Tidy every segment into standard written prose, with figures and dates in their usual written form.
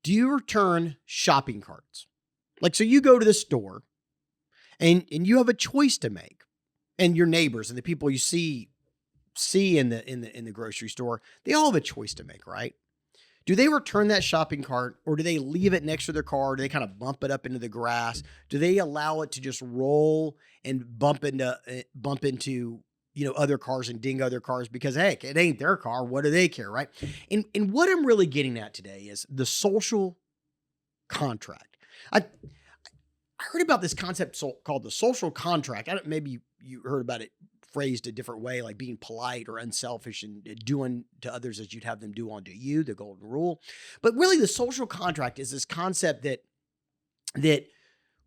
Do you return shopping carts? Like, so you go to the store and you have a choice to make, and your neighbors and the people you see in the grocery store, they all have a choice to make, right? Do they return that shopping cart, or do they leave it next to their car? Do they kind of bump it up into the grass? Do they allow it to just roll and bump into other cars and ding other cars because, heck, it ain't their car. What do they care, right? And what I'm really getting at today is the social contract. I heard about this concept called the social contract. Maybe you heard about it phrased a different way, like being polite or unselfish and doing to others as you'd have them do unto you, the golden rule. But really, the social contract is this concept that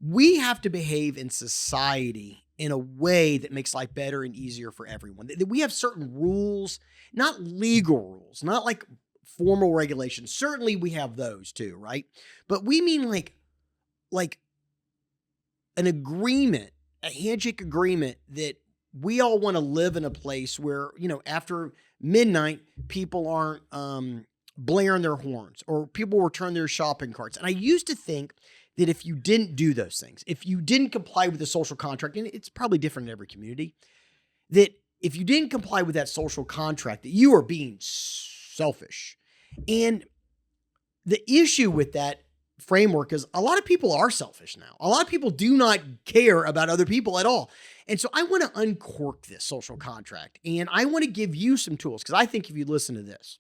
we have to behave in society in a way that makes life better and easier for everyone. That we have certain rules, not legal rules, not like formal regulations. Certainly we have those too, right? But we mean like an agreement, a handshake agreement that we all want to live in a place where, after midnight, people aren't blaring their horns or people return their shopping carts. And I used to think that if you didn't do those things, if you didn't comply with the social contract, and it's probably different in every community, that if you didn't comply with that social contract, that you are being selfish. And the issue with that framework is a lot of people are selfish now. A lot of people do not care about other people at all. And so I want to uncork this social contract, and I want to give you some tools, because I think if you listen to this,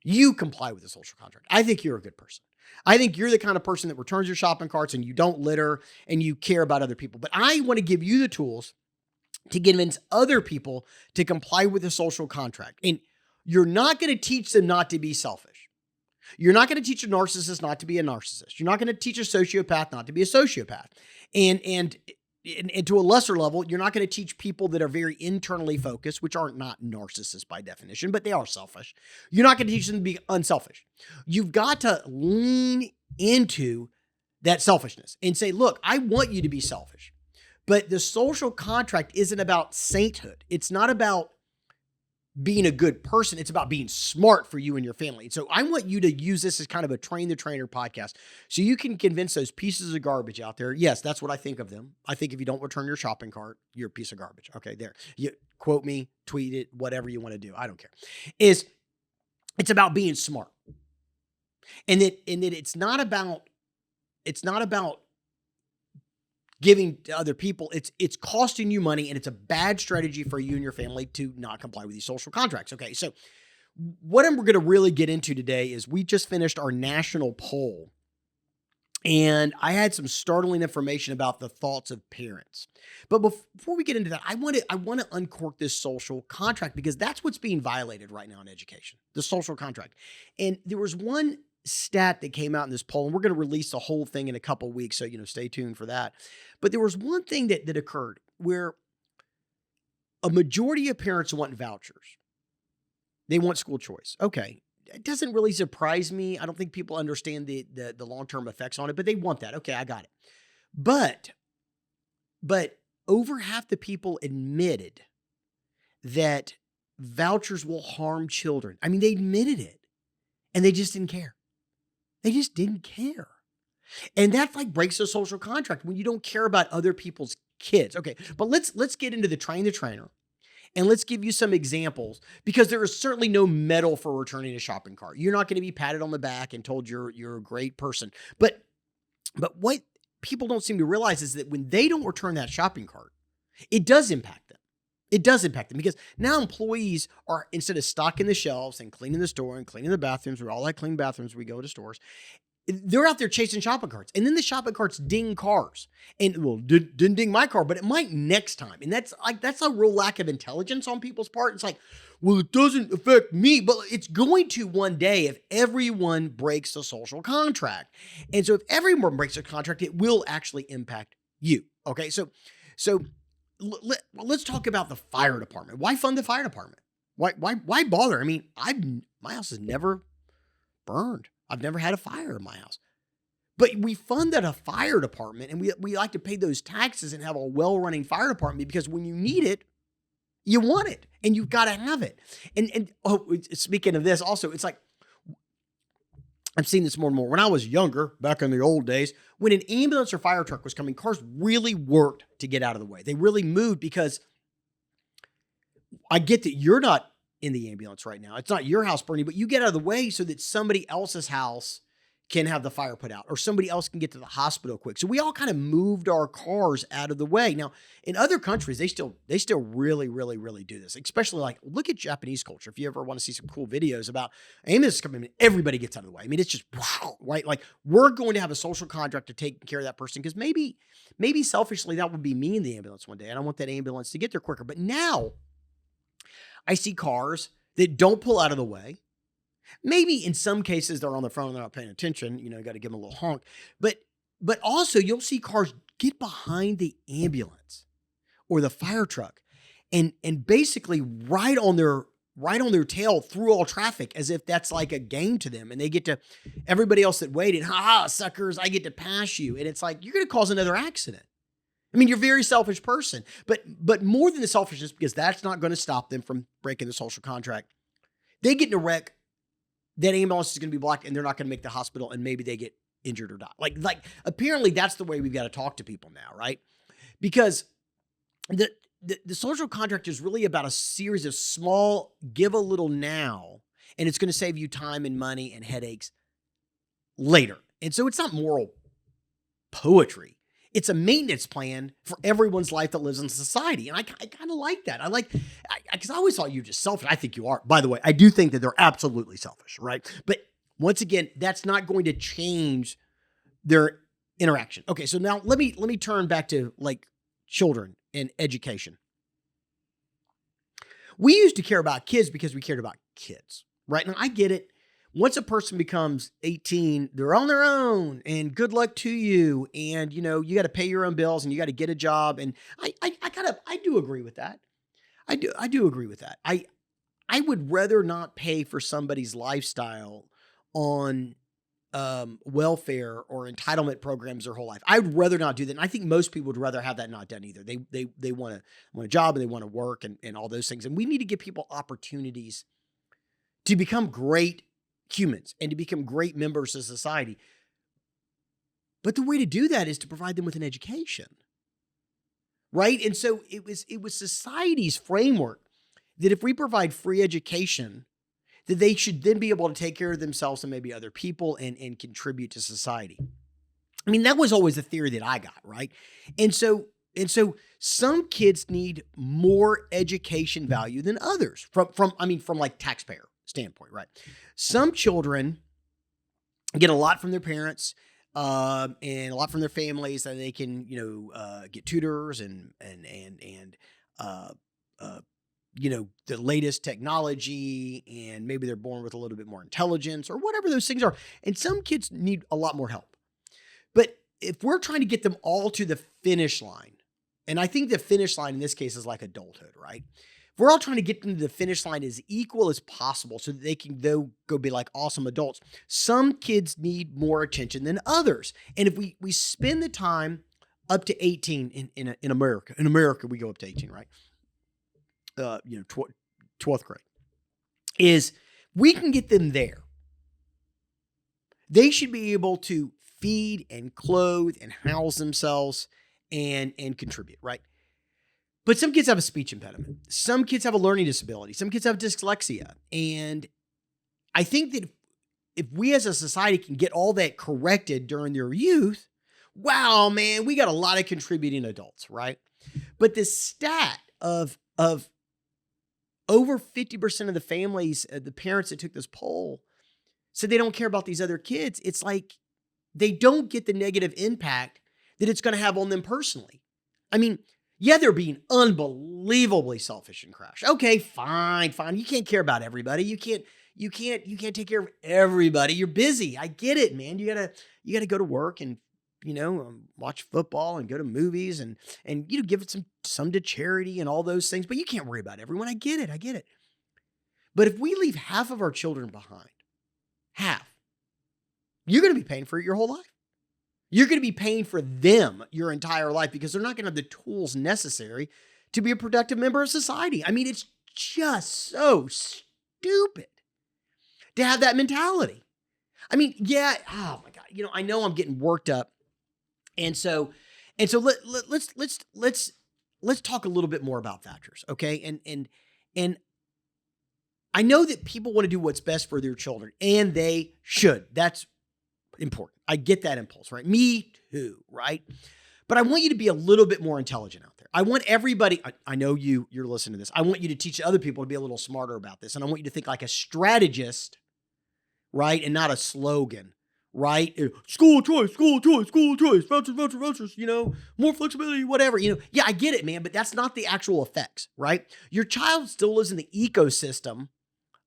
you comply with the social contract. I think you're a good person. I think you're the kind of person that returns your shopping carts and you don't litter and you care about other people. But I want to give you the tools to convince other people to comply with the social contract. And you're not going to teach them not to be selfish. You're not going to teach a narcissist not to be a narcissist. You're not going to teach a sociopath not to be a sociopath. And to a lesser level, you're not going to teach people that are very internally focused, which are not narcissists by definition, but they are selfish. You're not going to teach them to be unselfish. You've got to lean into that selfishness and say, look, I want you to be selfish. But the social contract isn't about sainthood. It's not about being a good person. It's about being smart for you and your family. And so I want you to use this as kind of a train the trainer podcast so you can convince those pieces of garbage out there. Yes, that's what I think of them. I think if you don't return your shopping cart, you're a piece of garbage. Okay, there. You quote me, tweet it, whatever you want to do. I don't care. It's about being smart. And that it's not about giving to other people. It's costing you money, and it's a bad strategy for you and your family to not comply with these social contracts. Okay, so what we're going to really get into today is we just finished our national poll, and I had some startling information about the thoughts of parents. But before we get into that, I want to uncork this social contract, because that's what's being violated right now in education, the social contract. And there was one stat that came out in this poll, and we're going to release the whole thing in a couple of weeks, so stay tuned for that. But there was one thing that occurred where a majority of parents want vouchers. They want school choice. Okay, it doesn't really surprise me. I don't think people understand the long-term effects on it, but they want that. Okay, I got it. But over half the people admitted that vouchers will harm children. I mean, they admitted it, and they just didn't care. They just didn't care. And that breaks the social contract when you don't care about other people's kids. Okay, but let's get into the train the trainer, and let's give you some examples, because there is certainly no medal for returning a shopping cart. You're not going to be patted on the back and told you're a great person. But what people don't seem to realize is that when they don't return that shopping cart, it does impact them. It does impact them, because now employees are, instead of stocking the shelves and cleaning the store and cleaning the bathrooms, we all like clean bathrooms, we go to stores, they're out there chasing shopping carts. And then the shopping carts ding cars. And, well, didn't ding my car, but it might next time. And that's a real lack of intelligence on people's part. It's like, well, it doesn't affect me, but it's going to one day if everyone breaks the social contract. And so if everyone breaks the contract, it will actually impact you. Okay, so let's talk about the fire department. Why fund the fire department? Why bother? I mean, my house has never burned. I've never had a fire in my house. But we funded a fire department, and we like to pay those taxes and have a well-running fire department, because when you need it, you want it, and you've got to have it. And speaking of this, also, it's like, I've seen this more and more. When I was younger, back in the old days, when an ambulance or fire truck was coming, cars really worked to get out of the way. They really moved because I get that you're not in the ambulance right now. It's not your house burning, but you get out of the way so that somebody else's house can have the fire put out or somebody else can get to the hospital quick. So we all kind of moved our cars out of the way. Now, in other countries, they still really do this, especially like look at Japanese culture. If you ever want to see some cool videos about ambulance coming in, everybody gets out of the way. I mean, it's just wow, right? Like we're going to have a social contract to take care of that person because maybe selfishly that would be me in the ambulance one day. And I want that ambulance to get there quicker. But now I see cars that don't pull out of the way. Maybe in some cases they're on the phone and they're not paying attention. You know, you got to give them a little honk. But also you'll see cars get behind the ambulance or the fire truck and basically ride on their tail through all traffic as if that's like a game to them. And they get to everybody else that waited, ha suckers, I get to pass you. And it's like, you're going to cause another accident. I mean, you're a very selfish person, but more than the selfishness, because that's not going to stop them from breaking the social contract. They get in a wreck, that ambulance is going to be blocked and they're not going to make the hospital and maybe they get injured or die. Like apparently that's the way we've got to talk to people now, right? Because the social contract is really about a series of small, give a little now, and it's going to save you time and money and headaches later. And so it's not moral poetry. It's a maintenance plan for everyone's life that lives in society. And I kind of like that. Because I always thought you were just selfish. I think you are. By the way, I do think that they're absolutely selfish, right? But once again, that's not going to change their interaction. Okay, so now let me turn back to like children and education. We used to care about kids because we cared about kids, right? Now I get it. Once a person becomes 18, they're on their own and good luck to you. And, you know, you got to pay your own bills and you got to get a job. And I do agree with that. I do agree with that. I would rather not pay for somebody's lifestyle on welfare or entitlement programs their whole life. I'd rather not do that. And I think most people would rather have that not done either. They want a job and they want to work and all those things. And we need to give people opportunities to become great humans and to become great members of society. But the way to do that is to provide them with an education, right? And so it was society's framework that if we provide free education, that they should then be able to take care of themselves and maybe other people and contribute to society. I mean, that was always the theory that I got, right? And so some kids need more education value than others from like taxpayer standpoint, right? Some children get a lot from their parents and a lot from their families that they can, get tutors and the latest technology, and maybe they're born with a little bit more intelligence or whatever those things are. And some kids need a lot more help. But if we're trying to get them all to the finish line, and I think the finish line in this case is like adulthood, right? If we're all trying to get them to the finish line as equal as possible so that they can go be like awesome adults, some kids need more attention than others. And if we spend the time up to 18 in America, we go up to 18, right? 12th grade, is we can get them there. They should be able to feed and clothe and house themselves and contribute, right? But some kids have a speech impediment. Some kids have a learning disability. Some kids have dyslexia. And I think that if we as a society can get all that corrected during their youth, wow, man, we got a lot of contributing adults, right? But the stat of over 50% of the families, the parents that took this poll, said they don't care about these other kids. It's like they don't get the negative impact that it's going to have on them personally. I mean, yeah, they're being unbelievably selfish and crash. Okay, fine. You can't care about everybody. You can't take care of everybody. You're busy. I get it, man. You gotta go to work and watch football and go to movies and give it some to charity and all those things. But you can't worry about everyone. I get it. But if we leave half of our children behind, half, you're going to be paying for it your whole life. You're going to be paying for them your entire life because they're not going to have the tools necessary to be a productive member of society. I mean, it's just so stupid to have that mentality. I mean, yeah. Oh my God. I know I'm getting worked up. And so, let's talk a little bit more about vouchers. Okay. And I know that people want to do what's best for their children, and they should. That's important. I get that impulse, right? Me too, right? But I want you to be a little bit more intelligent out there. I want everybody, I know you're listening to this. I want you to teach other people to be a little smarter about this. And I want you to think like a strategist, right? And not a slogan, right? School choice, vouchers, vouchers, vouchers, more flexibility, whatever. Yeah, I get it, man, but that's not the actual effects, right? Your child still lives in the ecosystem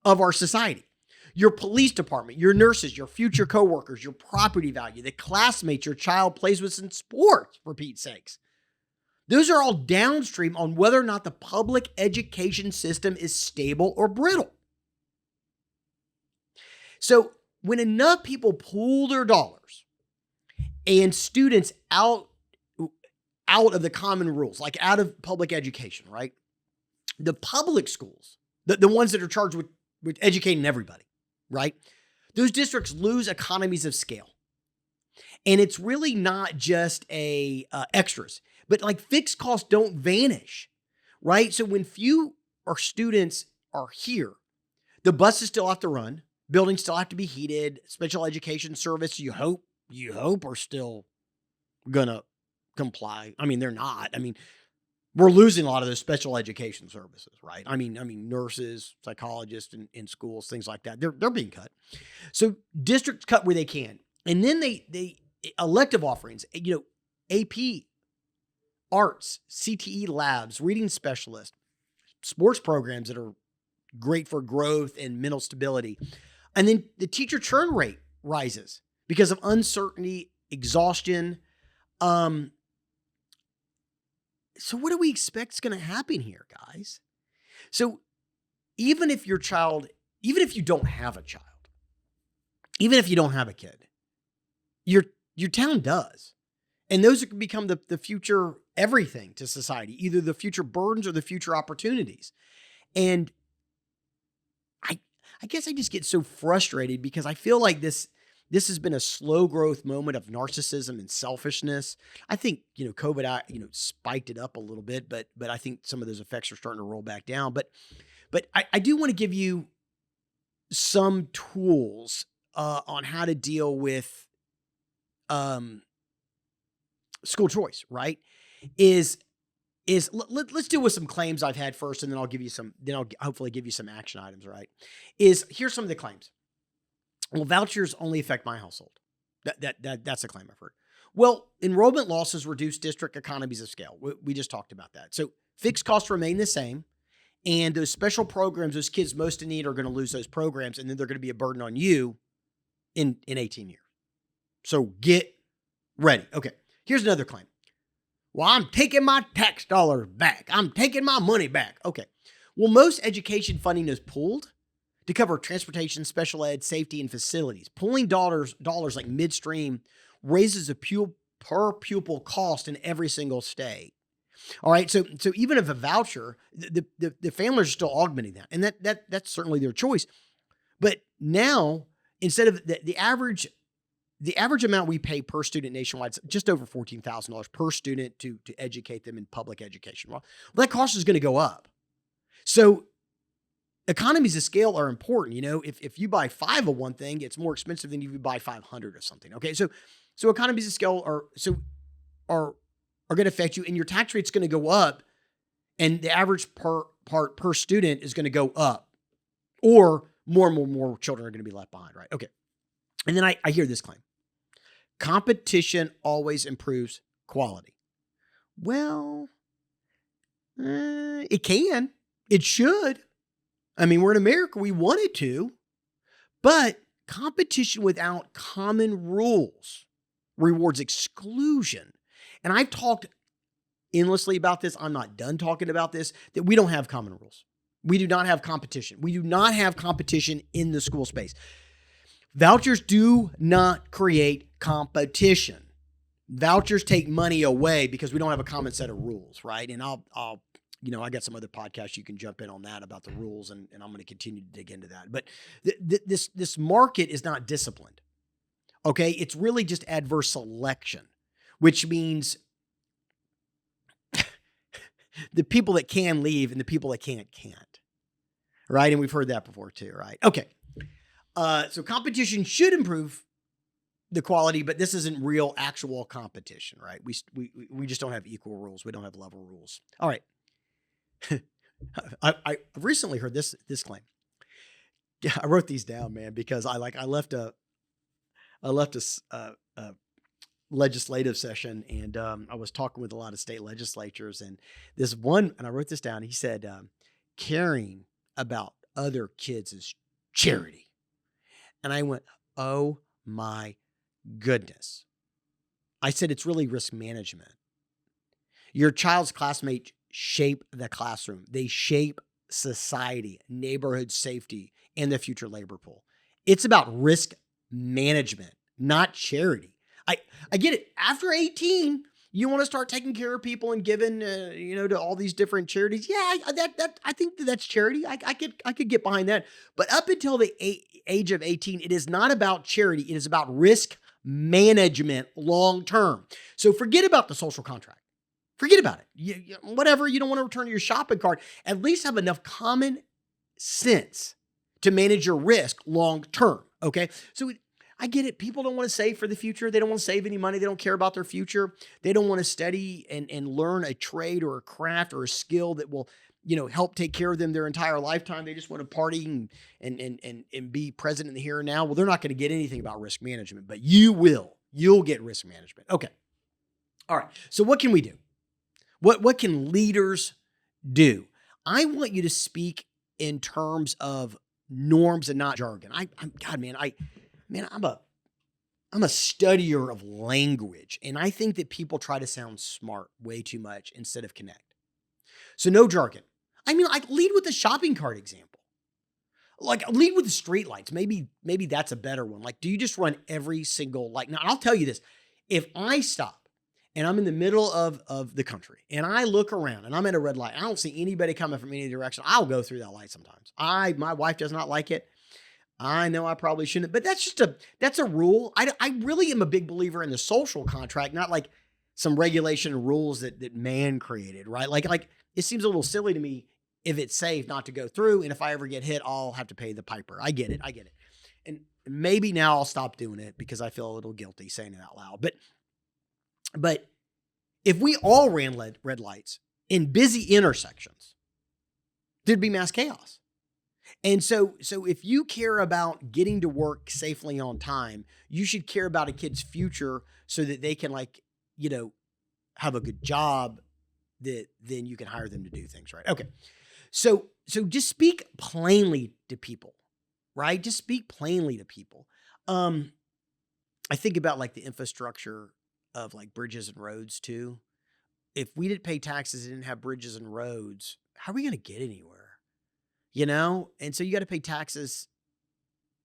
of our society. Your police department, your nurses, your future coworkers, your property value, the classmates your child plays with in sports, for Pete's sakes. Those are all downstream on whether or not the public education system is stable or brittle. So when enough people pool their dollars and students out of the common rules, like out of public education, right? The public schools, the ones that are charged with educating everybody, right? Those districts lose economies of scale. And it's really not just extras, but like fixed costs don't vanish, right? So when few or students are here, the buses still have to run, buildings still have to be heated, special education service, you hope are still gonna comply. I mean, they're not. I mean, we're losing a lot of those special education services, right? I mean, nurses, psychologists in schools, things like that. They're being cut. So districts cut where they can. And then they elective offerings, AP, arts, CTE labs, reading specialists, sports programs that are great for growth and mental stability. And then the teacher churn rate rises because of uncertainty, exhaustion. So what do we expect is going to happen here, guys? So even if you don't have a child, even if you don't have a kid, your town does. And those can become the future everything to society, either the future burdens or the future opportunities. And I guess I just get so frustrated because I feel like this has been a slow growth moment of narcissism and selfishness. I think, COVID, spiked it up a little bit, but I think some of those effects are starting to roll back down. But I do want to give you some tools on how to deal with school choice, right? Let's deal with some claims I've had first, and then I'll hopefully give you some action items, right? Here's some of the claims. Well, vouchers only affect my household. That's a claim I've heard. Well, enrollment losses reduce district economies of scale. We just talked about that. So fixed costs remain the same, and those special programs, those kids most in need are going to lose those programs, and then they're going to be a burden on you in 18 years. So get ready. Okay, here's another claim. Well, I'm taking my tax dollars back. I'm taking my money back. Okay. Well, most education funding is pooled to cover transportation, special ed, safety, and facilities. Pooling dollars like midstream raises the per pupil cost in every single state. All right. So even if a voucher, the families are still augmenting that. And that's certainly their choice. But now, instead of the average amount we pay per student nationwide is just over $14,000 per student to educate them in public education. Well, that cost is going to go up. So economies of scale are important. If you buy 5 of one thing, it's more expensive than if you buy 500 of something. Okay. So economies of scale are going to affect you, and your tax rate's going to go up, and the average per student is going to go up, or more and more children are going to be left behind. Right. Okay. And then I hear this claim. Competition always improves quality. Well, it can. It should. I mean, we're in America. We want it to. But competition without common rules rewards exclusion. And I've talked endlessly about this. I'm not done talking about this, that we don't have common rules. We do not have competition. We do not have competition in the school space. Vouchers do not create competition. Vouchers take money away because we don't have a common set of rules, right? And I'll I got some other podcasts you can jump in on that about the rules, and I'm going to continue to dig into that. But this market is not disciplined. Okay, it's really just adverse selection, which means the people that can leave and the people that can't. Right, and we've heard that before too. Right. Okay. So competition should improve the quality, but this isn't real, actual competition, right? We just don't have equal rules. We don't have level rules. All right. I recently heard this claim. Yeah, I wrote these down, man, because I left a legislative session, and I was talking with a lot of state legislatures, and I wrote this down. He said, caring about other kids is charity. And I went, oh my goodness. I said, it's really risk management. Your child's classmates shape the classroom. They shape society, neighborhood safety, and the future labor pool. It's about risk management, not charity. I get it. After 18, you want to start taking care of people and giving, to all these different charities. Yeah, I think that's charity. I could get behind that. But up until the age of 18, it is not about charity. It is about risk management long term. So forget about the social contract. Forget about it. Whatever, you don't want to return your shopping cart. At least have enough common sense to manage your risk long term. Okay, so I get it. People don't want to save for the future. They don't want to save any money. They don't care about their future. They don't want to study and learn a trade or a craft or a skill that will, help take care of them their entire lifetime. They just want to party and be present in the here and now. Well, they're not going to get anything about risk management, but you will. You'll get risk management. Okay. All right. So what can we do? What can leaders do? I want you to speak in terms of norms and not jargon. I'm a studier of language, and I think that people try to sound smart way too much instead of connect. So no jargon. Lead with the shopping cart example. Lead with the street lights. Maybe that's a better one. Do you just run every single light? Now, I'll tell you this. If I stop and I'm in the middle of the country and I look around and I'm at a red light, I don't see anybody coming from any direction, I'll go through that light sometimes. My wife does not like it. I know I probably shouldn't, but that's a rule. I really am a big believer in the social contract, not like some regulation and rules that man created, right? Like it seems a little silly to me if it's safe not to go through. And if I ever get hit, I'll have to pay the piper. I get it. And maybe now I'll stop doing it because I feel a little guilty saying it out loud. But if we all ran red lights in busy intersections, there'd be mass chaos. And so if you care about getting to work safely on time, you should care about a kid's future so that they can have a good job that then you can hire them to do things, right? Okay. So just speak plainly to people, right? Just speak plainly to people. I think about the infrastructure of bridges and roads too. If we didn't pay taxes and didn't have bridges and roads, how are we going to get anywhere? And so you got to pay taxes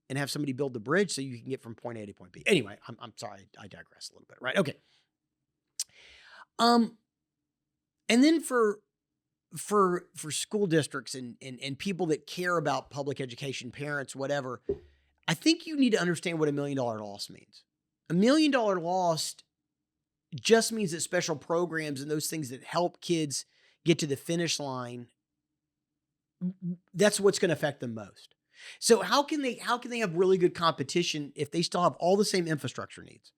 and have somebody build the bridge so you can get from point A to point B. Anyway, I'm sorry, I digress a little bit, right? Okay. And then for school districts and people that care about public education, parents, whatever, I think you need to understand what $1 million loss means. $1 million loss just means that special programs and those things that help kids get to the finish line, that's what's going to affect them most. So how can they have really good competition if they still have all the same infrastructure needs?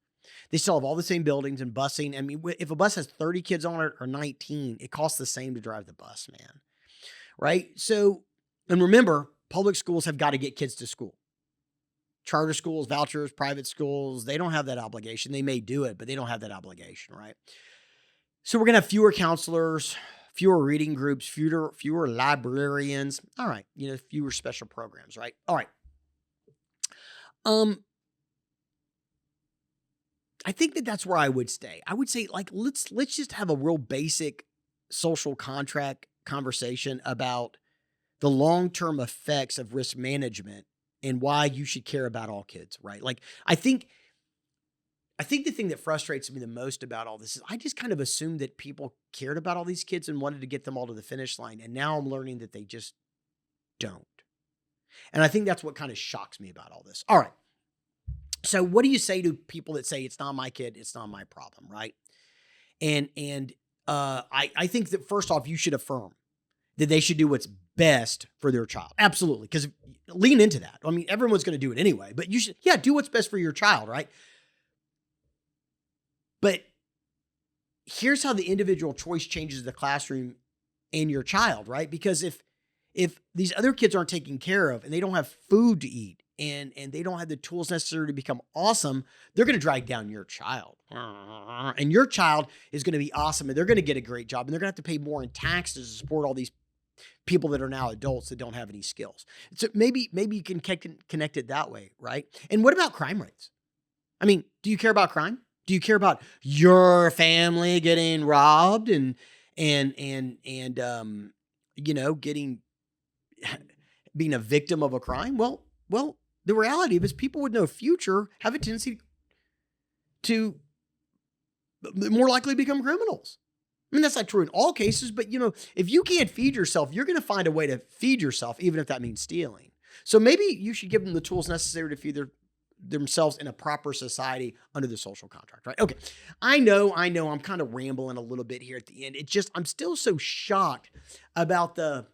They still have all the same buildings and busing. If a bus has 30 kids on it or 19, it costs the same to drive the bus, man. Right? So, and remember, public schools have got to get kids to school. Charter schools, vouchers, private schools, they don't have that obligation. They may do it, but they don't have that obligation, right? So we're going to have fewer counselors, fewer reading groups, fewer librarians. All right. Fewer special programs, right? All right. I think that's where I would stay. I would say let's just have a real basic social contract conversation about the long-term effects of risk management and why you should care about all kids, right? I think I think the thing that frustrates me the most about all this is I just kind of assumed that people cared about all these kids and wanted to get them all to the finish line. And now I'm learning that they just don't. And I think that's what kind of shocks me about all this. All right. So what do you say to people that say it's not my kid, it's not my problem, right? I think that first off, you should affirm that they should do what's best for their child. Absolutely. Because lean into that. I mean, everyone's going to do it anyway, but you should, yeah, do what's best for your child, right? But here's how the individual choice changes the classroom and your child, right? Because if these other kids aren't taken care of and they don't have food to eat and they don't have the tools necessary to become awesome, they're going to drag down your child. And your child is going to be awesome and they're going to get a great job and they're going to have to pay more in taxes to support all these people that are now adults that don't have any skills. So maybe you can connect it that way, right? And what about crime rates? I mean, do you care about crime? Do you care about your family getting robbed and getting being a victim of a crime? Well, the reality of it is people with no future have a tendency to more likely become criminals. I mean, that's not true in all cases, but if you can't feed yourself, you're going to find a way to feed yourself, even if that means stealing. So maybe you should give them the tools necessary to feed themselves in a proper society under the social contract, right? Okay. I know I'm kind of rambling a little bit here at the end. I'm still so shocked about the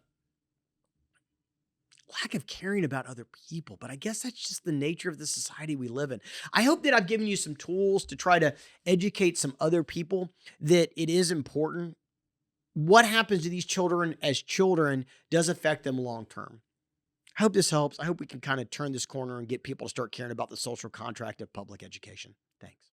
lack of caring about other people, but I guess that's just the nature of the society we live in. I hope that I've given you some tools to try to educate some other people that it is important. What happens to these children as children does affect them long term. I hope this helps. I hope we can kind of turn this corner and get people to start caring about the social contract of public education. Thanks.